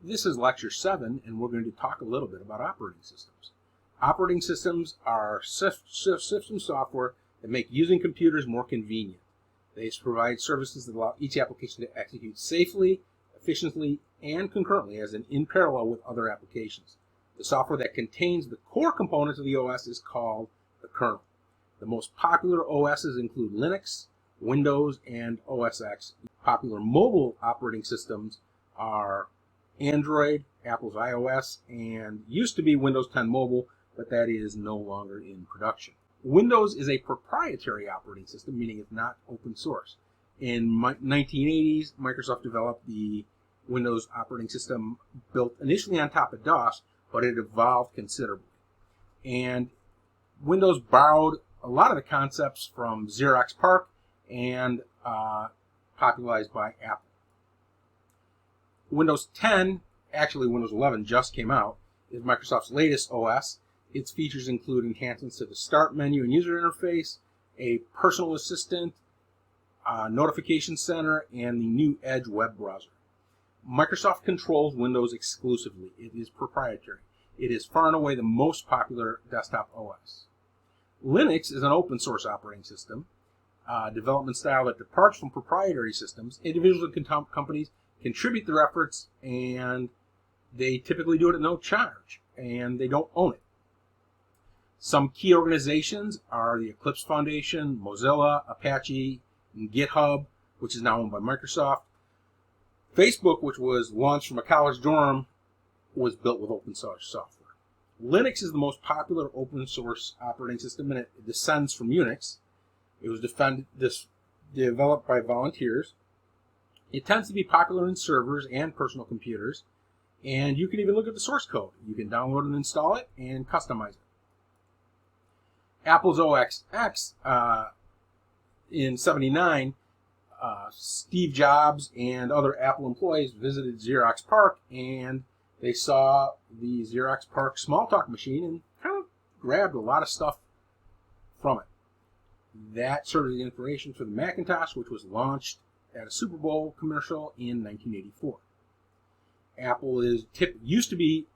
This is Lecture 7, and we're going to talk a little bit about operating systems. Operating systems are system software that make using computers more convenient. They provide services that allow each application to execute safely, efficiently, and concurrently, as in parallel with other applications. The software that contains the core components of the OS is called the kernel. The most popular OSs include Linux, Windows, and OS X. Popular mobile operating systems are Android, Apple's iOS, and used to be Windows 10 Mobile, but that is no longer in production. Windows is a proprietary operating system, meaning it's not open source. In 1980s, Microsoft developed the Windows operating system built initially on top of DOS, but it evolved considerably. And Windows borrowed a lot of the concepts from Xerox PARC and popularized by Apple. Windows 10, actually Windows 11 just came out, is Microsoft's latest OS. Its features include enhancements to the Start menu and user interface, a personal assistant, notification center, and the new Edge web browser. Microsoft controls Windows exclusively. It is proprietary. It is far and away the most popular desktop OS. Linux is an open source operating system, development style that departs from proprietary systems. Individuals and companies contribute their efforts, and they typically do it at no charge, and they don't own it. Some key organizations are the Eclipse Foundation, Mozilla, Apache, and GitHub, which is now owned by Microsoft. Facebook, which was launched from a college dorm, was built with open source software. Linux is the most popular open source operating system, and it descends from Unix. It was developed by volunteers. It tends to be popular in servers and personal computers, and you can even look at the source code. You can download and install it and customize it. Apple's OS X, in '79, Steve Jobs and other Apple employees visited Xerox PARC, and they saw the Xerox PARC Smalltalk machine and kind of grabbed a lot of stuff from it. That served as the inspiration for the Macintosh, which was launched at a Super Bowl commercial in 1984. Apple used to be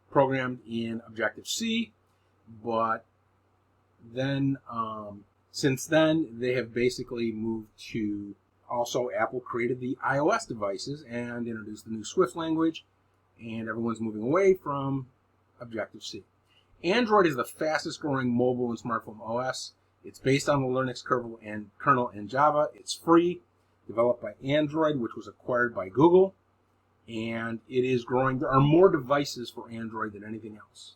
programmed in Objective-C, but then since then they have basically moved to also Apple created the iOS devices and introduced the new Swift language, and everyone's moving away from Objective-C. Android is the fastest growing mobile and smartphone OS. It's based on the Linux kernel and Java. It's free, developed by Android, which was acquired by Google, and it is growing. There are more devices for Android than anything else.